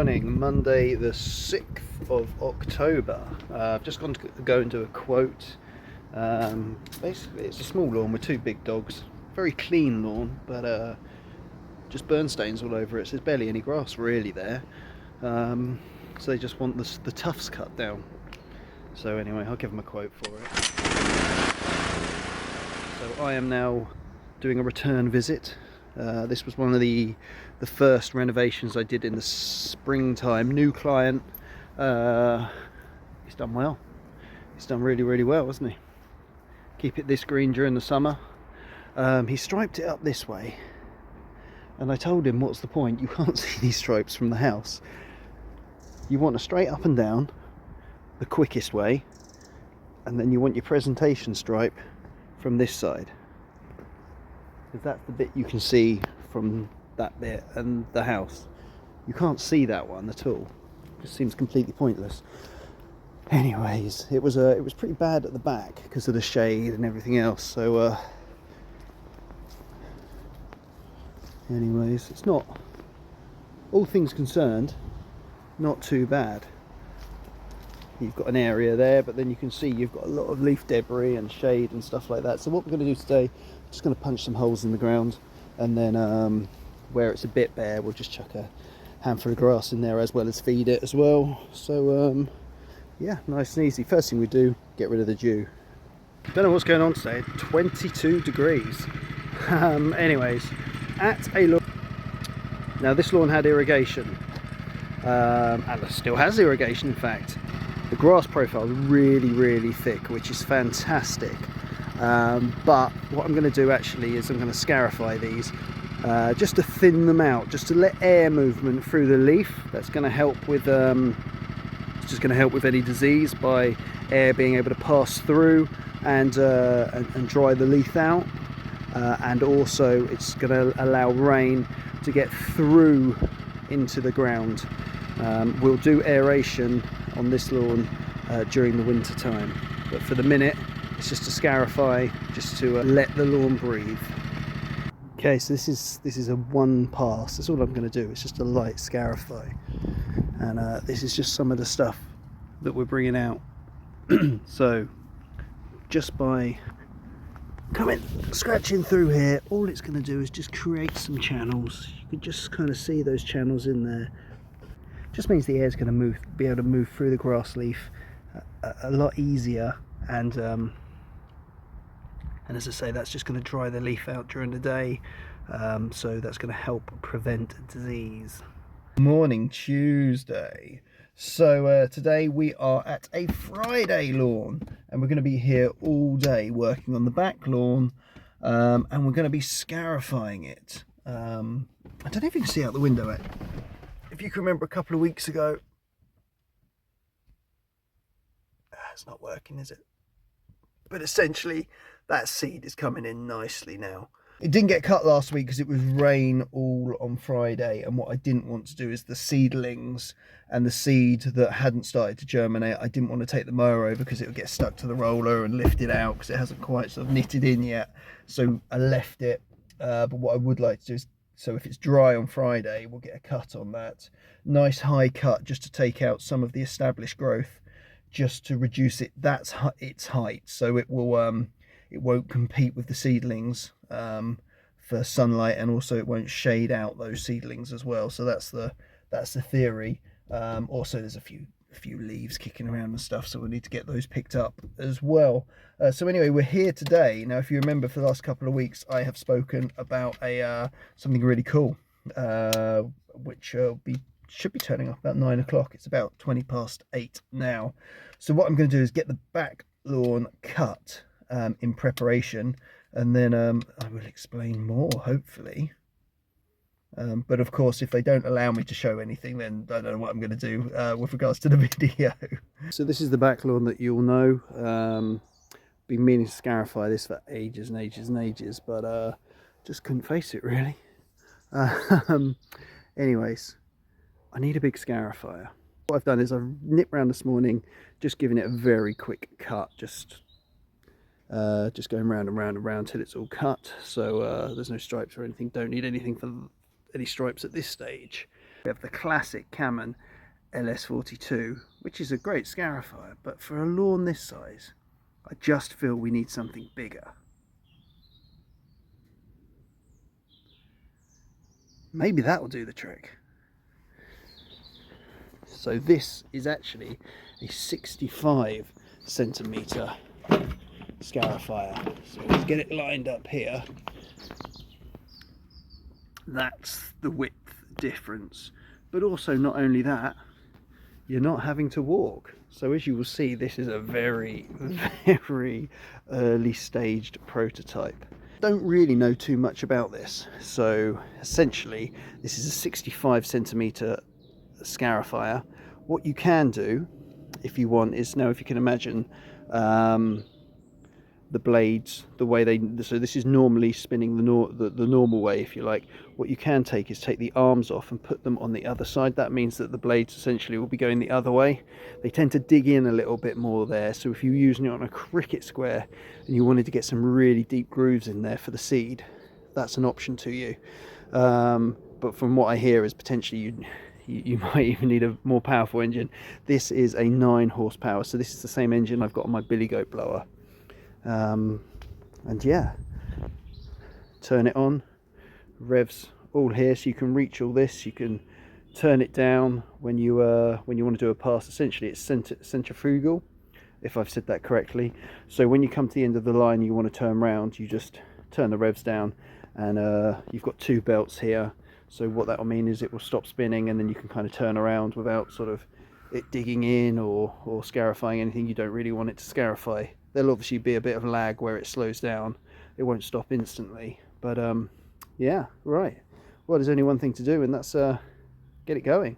morning, Monday the 6th of October. I've just gone to go and do a quote. Basically it's a small lawn with two big dogs, very clean lawn, but just burn stains all over it, so there's barely any grass really there. So they just want the tufts cut down. So anyway, I'll give them a quote for it. So I am now doing a return visit. This was one of the first renovations I did in the springtime. New client. He's done well. He's done really well, hasn't he? Keep it this green during the summer. He striped it up this way, and I told him, what's the point? You can't see these stripes from the house. You want a straight up and down, the quickest way, and then you want your presentation stripe from this side, because that's the bit you can see from that bit and the house. You can't see that one at all. It just seems completely pointless. Anyways, it was pretty bad at the back because of the shade and everything else. So anyways, it's not, all things concerned, not too bad. You've got an area there, but then you can see you've got a lot of leaf debris and shade and stuff like that. So what we're going to do today, I'm just going to punch some holes in the ground, and then where it's a bit bare, we'll just chuck a handful of grass in there as well as feed it as well. So yeah, nice and easy. First thing we do, get rid of the dew. Don't know what's going on today. 22 degrees. Anyways, at a lawn. Now this lawn had irrigation, and it still has irrigation. In fact, the grass profile is really thick, which is fantastic. But what I'm going to do actually is I'm going to scarify these just to thin them out, just to let air movement through the leaf. That's going to help with it's just going to help with any disease by air being able to pass through and dry the leaf out, and also it's going to allow rain to get through into the ground. We'll do aeration on this lawn during the winter time, but for the minute it's just to scarify, just to let the lawn breathe. Okay, so this is a one pass. That's all I'm going to do. It's just a light scarify, and this is just some of the stuff that we're bringing out. So just by scratching through here, all it's going to do is just create some channels. You can just kind of see those channels in there. Just means the air's going to be able to move through the grass leaf a lot easier, and as I say, that's just going to dry the leaf out during the day, so that's going to help prevent disease. Morning Tuesday. So today we are at a Friday lawn, and we're going to be here all day working on the back lawn, and we're going to be scarifying it. I don't know if you can see out the window. If you can remember a couple of weeks ago, it's not working, is it? But essentially that seed is coming in nicely now. It didn't get cut last week because it was rain all on Friday, and what I didn't want to do is the seedlings and the seed that hadn't started to germinate, I didn't want to take the mower over because it would get stuck to the roller and lift it out because it hasn't quite sort of knitted in yet. So I left it, but what I would like to do is, so if it's dry on Friday, we'll get a cut on that. Nice high cut just to take out some of the established growth, just to reduce it. That's its height, so it will it won't compete with the seedlings for sunlight, and also it won't shade out those seedlings as well. So that's the theory. Also there's a few leaves kicking around and stuff, so we'll need to get those picked up as well. So anyway, we're here today. Now if you remember, for the last couple of weeks I have spoken about something really cool, which should be turning up about 9 o'clock. It's about 20 past 8 now. So what I'm going to do is get the back lawn cut in preparation, and then I will explain more, hopefully. But of course, if they don't allow me to show anything, then I don't know what I'm going to do with regards to the video. So this is the back lawn that you'll know. Been meaning to scarify this for ages and ages, but just couldn't face it really. Anyways, I need a big scarifier. What I've done is I've nipped round this morning, just giving it a very quick cut, just going round and round and round till it's all cut. So there's no stripes or anything. Don't need anything for any stripes at this stage. We have the classic Cammon LS42, which is a great scarifier, but for a lawn this size, I just feel we need something bigger. Maybe that will do the trick. So this is actually a 65 centimetre scarifier. So let's get it lined up here. That's the width difference. But also, not only that, you're not having to walk. So as you will see, this is a very, very early staged prototype. Don't really know too much about this. So essentially, this is a 65 centimetre scarifier. What you can do, if you want, is, now if you can imagine the blades, the way they, so this is normally spinning the normal way, if you like. What you can take is take the arms off and put them on the other side. That means that the blades essentially will be going the other way. They tend to dig in a little bit more there, so if you're using it on a cricket square and you wanted to get some really deep grooves in there for the seed, that's an option to you. But from what I hear is potentially you might even need a more powerful engine. This is a 9 horsepower, so this is the same engine I've got on my billy goat blower. And yeah, turn it on, revs all here, so you can reach all this. You can turn it down when you want to do a pass. Essentially it's centrifugal, if I've said that correctly. So when you come to the end of the line, you want to turn around, you just turn the revs down, and you've got 2 belts here. So what that will mean is it will stop spinning, and then you can kind of turn around without sort of it digging in or scarifying anything you don't really want it to scarify. There'll obviously be a bit of lag where it slows down. It won't stop instantly. But yeah, right. Well, there's only one thing to do, and that's get it going.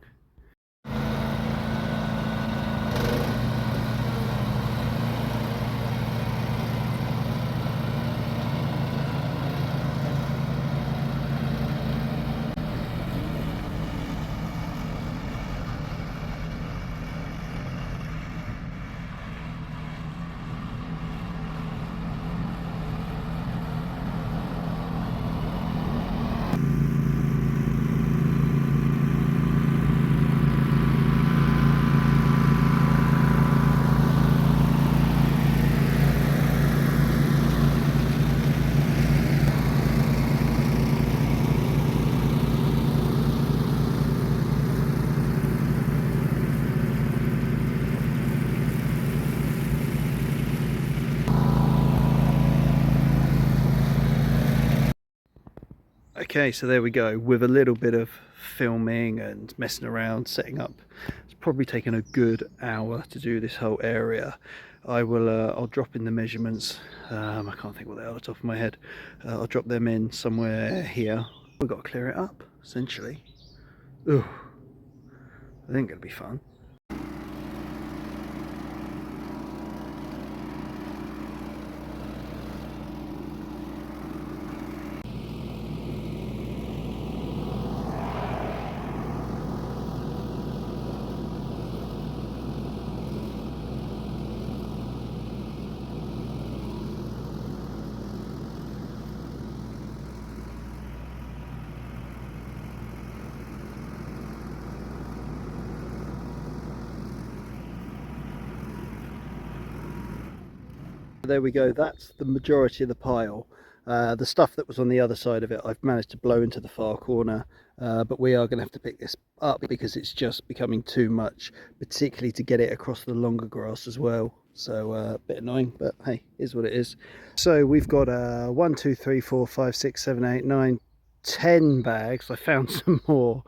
Okay, so there we go. With a little bit of filming and messing around, setting up, it's probably taken a good hour to do this whole area. I'll drop in the measurements. I can't think what they are off the top of my head. I'll drop them in somewhere here. We've got to clear it up, essentially. Ooh, I think it'll be fun. There we go, that's the majority of the pile. The stuff that was on the other side of it I've managed to blow into the far corner, but we are going to have to pick this up because it's just becoming too much, particularly to get it across the longer grass as well. So a bit annoying, but hey, is what it is. So we've got 1, 2, 3, 4, 5, 6, 7, 8, 9, 10 bags. I found some more,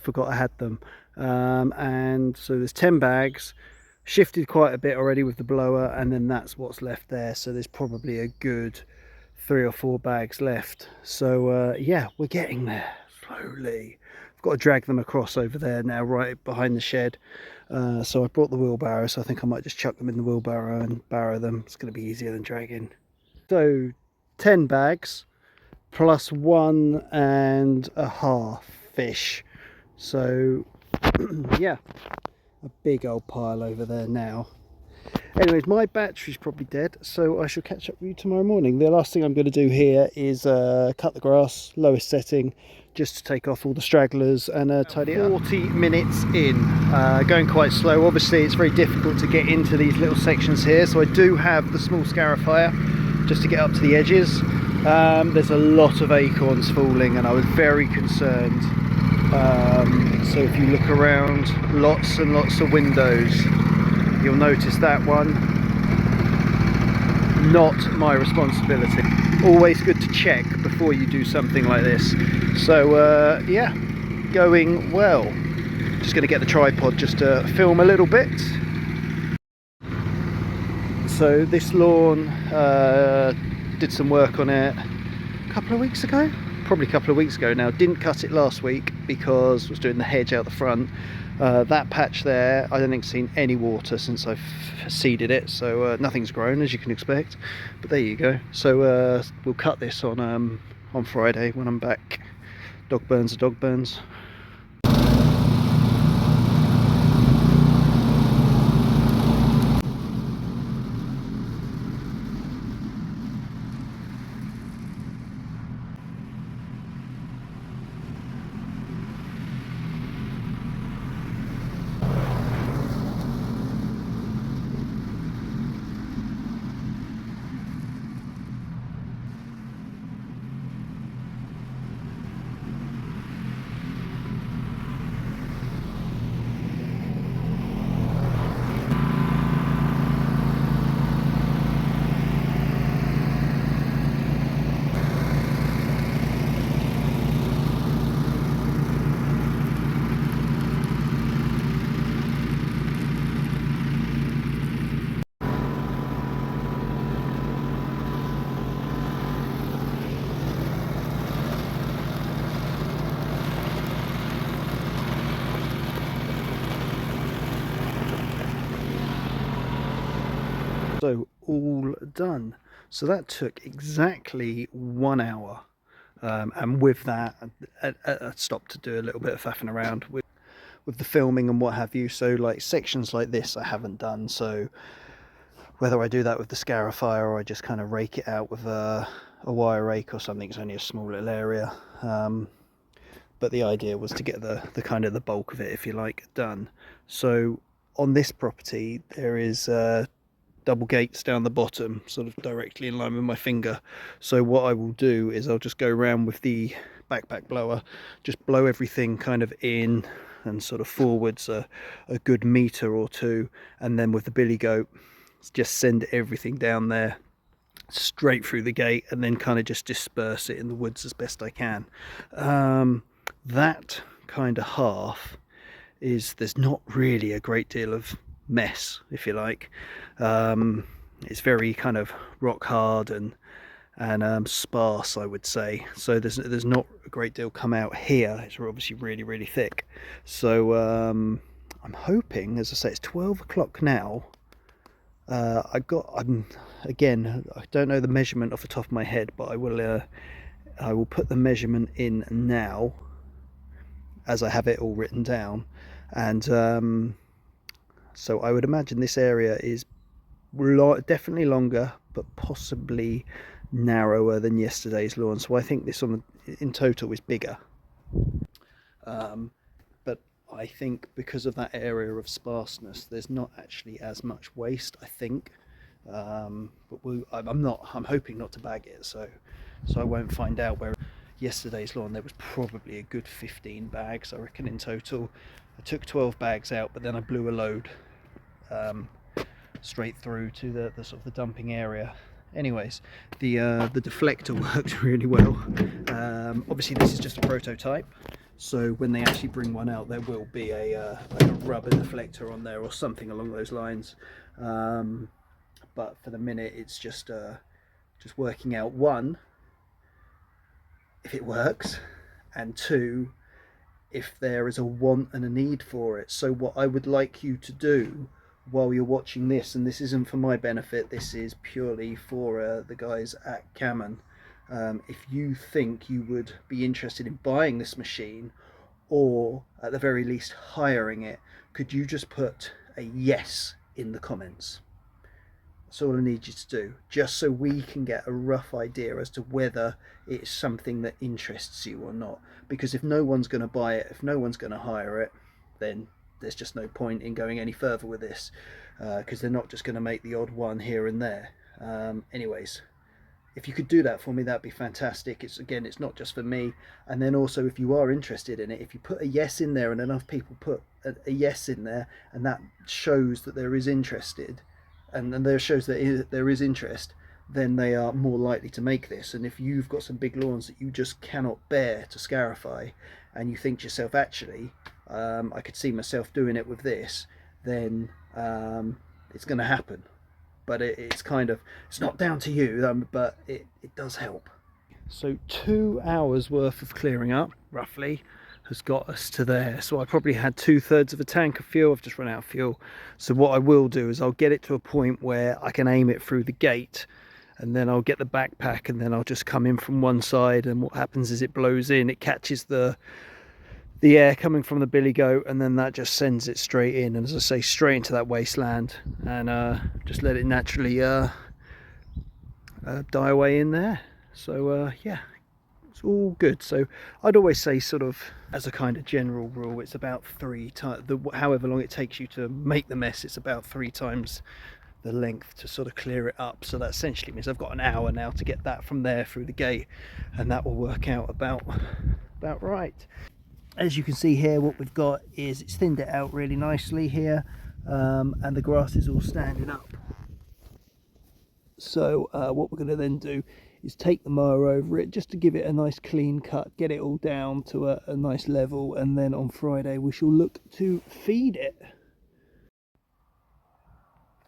forgot I had them, and so there's 10 bags. Shifted quite a bit already with the blower, and then that's what's left there. So there's probably a good 3 or 4 bags left. So yeah, we're getting there slowly. I've got to drag them across over there now, right behind the shed. So I brought the wheelbarrow, so I think I might just chuck them in the wheelbarrow and barrow them. It's going to be easier than dragging. So 10 bags plus 1.5 fish. So yeah, a big old pile over there now. Anyways, my battery's probably dead, so I shall catch up with you tomorrow morning. The last thing I'm going to do here is cut the grass, lowest setting, just to take off all the stragglers and tidy it up. 40 minutes in, going quite slow. Obviously it's very difficult to get into these little sections here, so I do have the small scarifier just to get up to the edges. There's a lot of acorns falling and I was very concerned. So if you look around, lots and lots of windows, you'll notice that one. Not my responsibility. Always good to check before you do something like this. So yeah, going well. Just going to get the tripod just to film a little bit. So this lawn, did some work on it a couple of weeks ago, probably a couple of weeks ago now. Didn't cut it last week because I was doing the hedge out the front. That patch there, I don't think seen any water since I've seeded it, so nothing's grown as you can expect. But there you go. So we'll cut this on Friday when I'm back. Dog burns are dog burns. So all done. So that took exactly 1 hour, and with that I stopped to do a little bit of faffing around with the filming and what have you. So like sections like this I haven't done, so whether I do that with the scarifier or I just kind of rake it out with a wire rake or something, it's only a small little area. But the idea was to get the kind of the bulk of it, if you like, done. So on this property there is double gates down the bottom, sort of directly in line with my finger. So what I will do is I'll just go around with the backpack blower, just blow everything kind of in and sort of forwards a good meter or two, and then with the billy goat just send everything down there straight through the gate, and then kind of just disperse it in the woods as best I can. That kind of half is, there's not really a great deal of mess, if you like. It's very kind of rock hard and sparse, I would say. So there's not a great deal come out here. It's obviously really thick. So I'm hoping, as I say, it's 12 o'clock now. Again, I don't know the measurement off the top of my head, but I will put the measurement in now as I have it all written down. And so I would imagine this area is definitely longer, but possibly narrower than yesterday's lawn. So I think this in total is bigger. But I think because of that area of sparseness, there's not actually as much waste, I think. But I'm hoping not to bag it, so I won't find out. Where yesterday's lawn there was probably a good 15 bags, I reckon, in total. I took 12 bags out, but then I blew a load straight through to the sort of the dumping area. Anyways, the deflector works really well. Obviously this is just a prototype, so when they actually bring one out, there will be like a rubber deflector on there or something along those lines. But for the minute, it's just working out, one, if it works, and two, if there is a want and a need for it. So what I would like you to do while you're watching this, and this isn't for my benefit, this is purely for the guys at Cammon, if you think you would be interested in buying this machine, or at the very least hiring it, could you just put a yes in the comments? That's all I need you to do, just so we can get a rough idea as to whether it's something that interests you or not. Because if no one's going to buy it, if no one's going to hire it, then there's just no point in going any further with this, because they're not just going to make the odd one here and there. Anyways, if you could do that for me, that'd be fantastic. It's not just for me. And then also, if you are interested in it, if you put a yes in there and enough people put a yes in there, and that shows that there is interested, and there shows that there is interest, then they are more likely to make this. And if you've got some big lawns that you just cannot bear to scarify, and you think to yourself, actually, I could see myself doing it with this, then it's going to happen. But it's not down to you, but it does help. So 2 hours worth of clearing up, roughly, has got us to there. So I probably had 2/3 of a tank of fuel. I've just run out of fuel. So what I will do is I'll get it to a point where I can aim it through the gate, and then I'll get the backpack, and then I'll just come in from one side, and what happens is it blows in, it catches the air coming from the billy goat, and then that just sends it straight in, and as I say, straight into that wasteland, and just let it naturally die away in there. So yeah, it's all good. So I'd always say, sort of as a kind of general rule, it's about 3 times, however long it takes you to make the mess, it's about 3 times the length to sort of clear it up. So that essentially means I've got an hour now to get that from there through the gate, and that will work out about right. As you can see here, what we've got is it's thinned it out really nicely here, and the grass is all standing up. So what we're going to then do is take the mower over it, just to give it a nice clean cut, get it all down to a nice level, and then on Friday we shall look to feed it.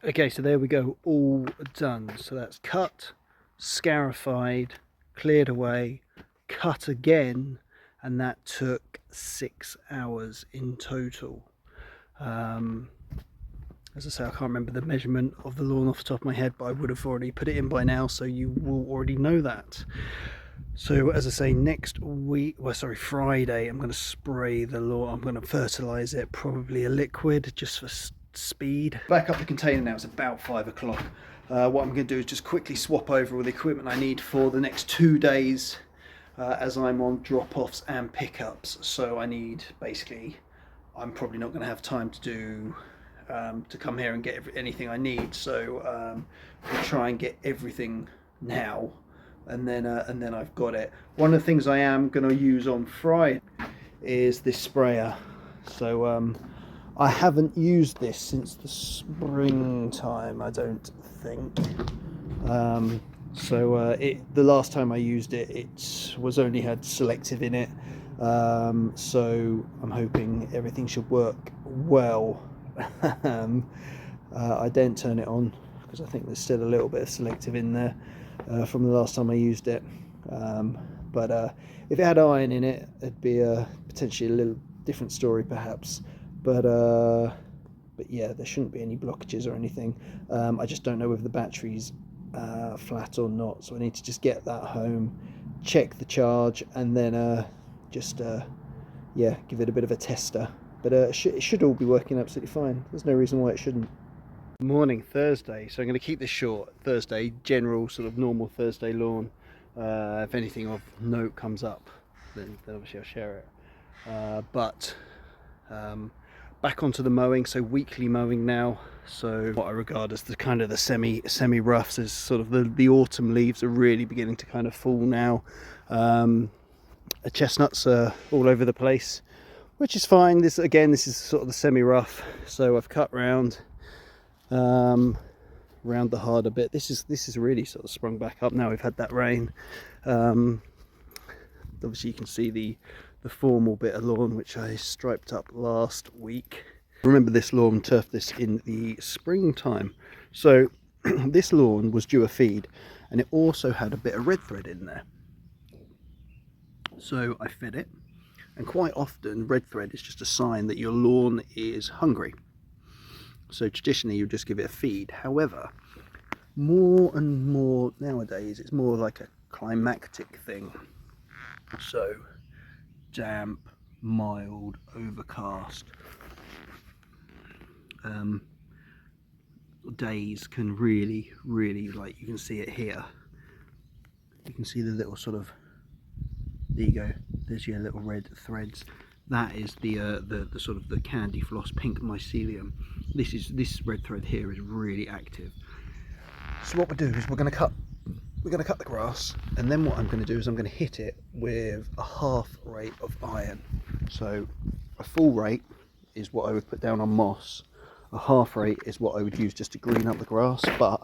Okay, so there we go, all done. So that's cut, scarified, cleared away, cut again, and that took 6 hours in total. As I say, I can't remember the measurement of the lawn off the top of my head, but I would have already put it in by now, so you will already know that. So as I say, next week, well, sorry, Friday, I'm going to spray the lawn. I'm going to fertilise it, probably a liquid, just for speed. Back up the container now, it's about 5 o'clock. What I'm going to do is just quickly swap over all the equipment I need for the next 2 days, as I'm on drop-offs and pickups. So I need, basically, I'm probably not going to have time to do to come here and get anything I need, so I'll try and get everything now, and then I've got it. One of the things I am going to use on Friday is this sprayer. So I haven't used this since the springtime, I don't think. The last time I used it, it was only had selective in it, so I'm hoping everything should work well. I didn't turn it on because I think there's still a little bit of selective in there from the last time I used it, but if it had iron in it, it'd be potentially a little different story perhaps, but yeah, there shouldn't be any blockages or anything. I just don't know if the battery's flat or not, so I need to just get that home, check the charge, and then yeah, give it a bit of a tester. But it should all be working absolutely fine. There's no reason why it shouldn't. Morning, Thursday. So I'm going to keep this short. Thursday, general sort of normal Thursday lawn. If anything of note comes up, then obviously I'll share it. But back onto the mowing. So weekly mowing now. So what I regard as the kind of the semi roughs is sort of the autumn leaves are really beginning to kind of fall now. Chestnuts are all over the place, which is fine. This is sort of the semi-rough, so I've cut round the harder bit. This is really sort of sprung back up now we've had that rain. Obviously you can see the formal bit of lawn which I striped up last week. Remember, this lawn, turfed this in the springtime, so this lawn was due a feed, and it also had a bit of red thread in there, so I fed it. And quite often red thread is just a sign that your lawn is hungry, so traditionally you just give it a feed. However, more and more nowadays it's more like a climactic thing. So damp, mild, overcast, days can really, like, you can see it here. You can see the little sort of, there you go, there's your little red threads. That is the sort of the candy floss pink mycelium. This red thread here is really active. So what we do is we're going to cut the grass, and then what I'm going to do is I'm going to hit it with a half rate of iron. So a full rate is what I would put down on moss. A half rate is what I would use just to green up the grass, but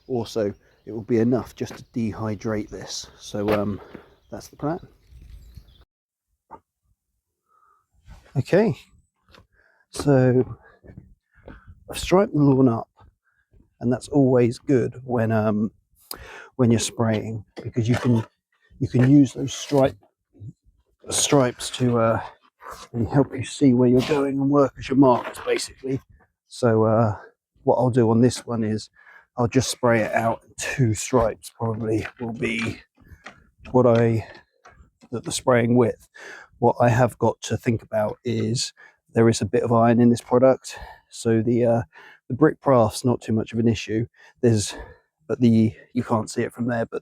also it will be enough just to dehydrate this. So that's the plan. Okay, so I've striped the lawn up, and that's always good when you're spraying, because you can use those stripes to really help you see where you're going and work as your markers, basically. So what I'll do on this one is I'll just spray it out. 2 stripes probably will be what the spraying width. What I have got to think about is there is a bit of iron in this product, so the brick brass not too much of an issue. But you can't see it from there, but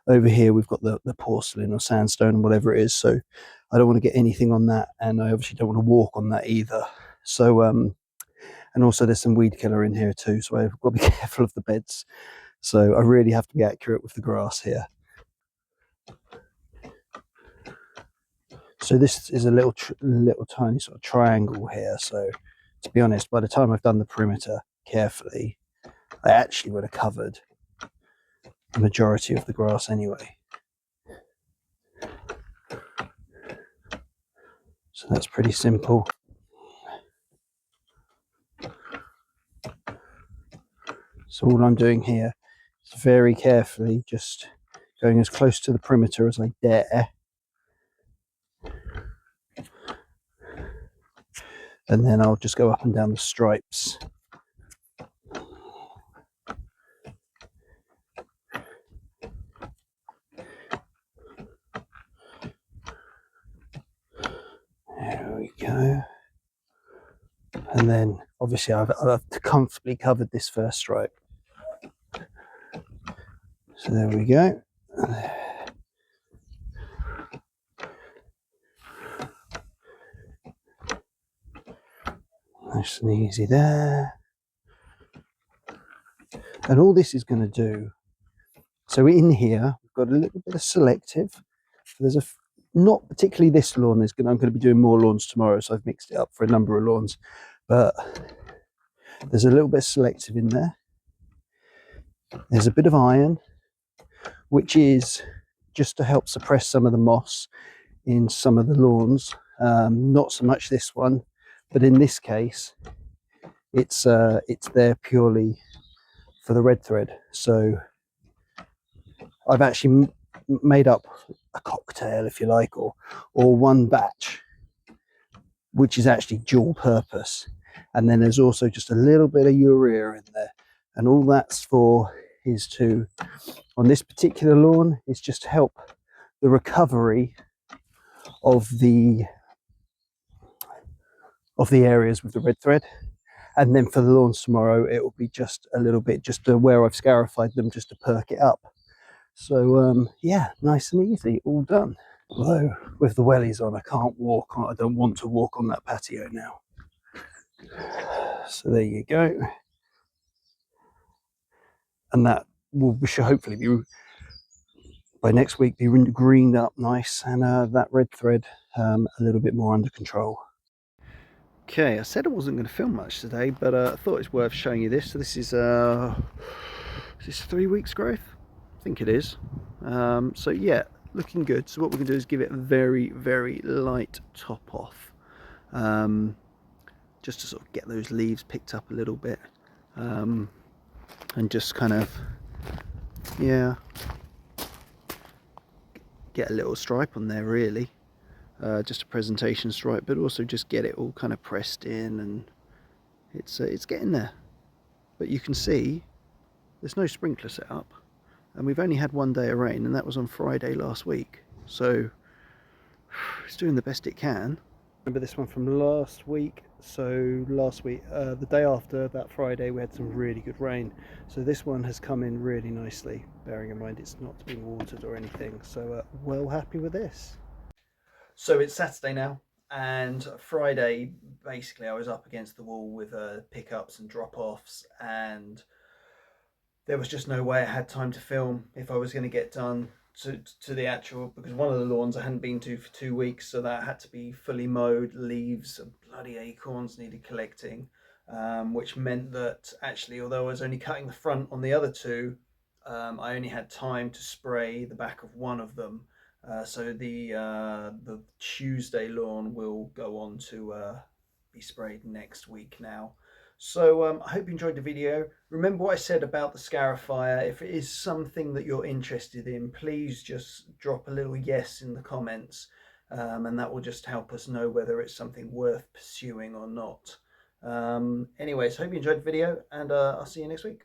over here we've got the porcelain or sandstone and whatever it is, so I don't want to get anything on that, and I obviously don't want to walk on that either. So and also there's some weed killer in here too, so I've got to be careful of the beds. So I really have to be accurate with the grass here. So this is a little tiny sort of triangle here, so to be honest, by the time I've done the perimeter carefully, I actually would have covered the majority of the grass anyway. So that's pretty simple. So all I'm doing here is very carefully just going as close to the perimeter as I dare. And then I'll just go up and down the stripes. There we go. And then obviously I've comfortably covered this first stripe. So there we go. Nice and easy there. And all this is going to do, so in here we've got a little bit of selective. There's not particularly this lawn. I'm going to be doing more lawns tomorrow, so I've mixed it up for a number of lawns, but there's a little bit of selective in there. There's a bit of iron, which is just to help suppress some of the moss in some of the lawns. Not so much this one, but in this case it's there purely for the red thread. So I've actually made up a cocktail, if you like, or one batch which is actually dual purpose, and then there's also just a little bit of urea in there, and all that's for is to, on this particular lawn, is just to help the recovery of the areas with the red thread. And then for the lawns tomorrow, it will be just a little bit, just where I've scarified them, just to perk it up. So yeah, nice and easy, all done. Although with the wellies on, I can't walk. I don't want to walk on that patio now. So there you go. And that should hopefully be, by next week, be greened up nice, and that red thread a little bit more under control. Okay, I said I wasn't going to film much today, but I thought it's worth showing you this. So this is 3 weeks growth? I think it is. So yeah, looking good. So what we're going to do is give it a very, very light top off, just to sort of get those leaves picked up a little bit, and just kind of, yeah, get a little stripe on there really. Just a presentation stripe, but also just get it all kind of pressed in, and it's getting there. But you can see there's no sprinkler set up, and we've only had 1 day of rain, and that was on Friday last week. So it's doing the best it can. Remember this one from last week. So last week, the day after that Friday, we had some really good rain. So this one has come in really nicely, bearing in mind it's not being watered or anything. So well happy with this. So it's Saturday now, and Friday, basically I was up against the wall with pickups and drop-offs, and there was just no way I had time to film if I was going to get done to the actual, because one of the lawns I hadn't been to for 2 weeks, so that had to be fully mowed. Leaves and bloody acorns needed collecting, which meant that actually, although I was only cutting the front on the other two, I only had time to spray the back of one of them. So the Tuesday lawn will go on to be sprayed next week now. So I hope you enjoyed the video. Remember what I said about the Scarifier. If it is something that you're interested in, please just drop a little yes in the comments, and that will just help us know whether it's something worth pursuing or not. Anyways, hope you enjoyed the video, and I'll see you next week.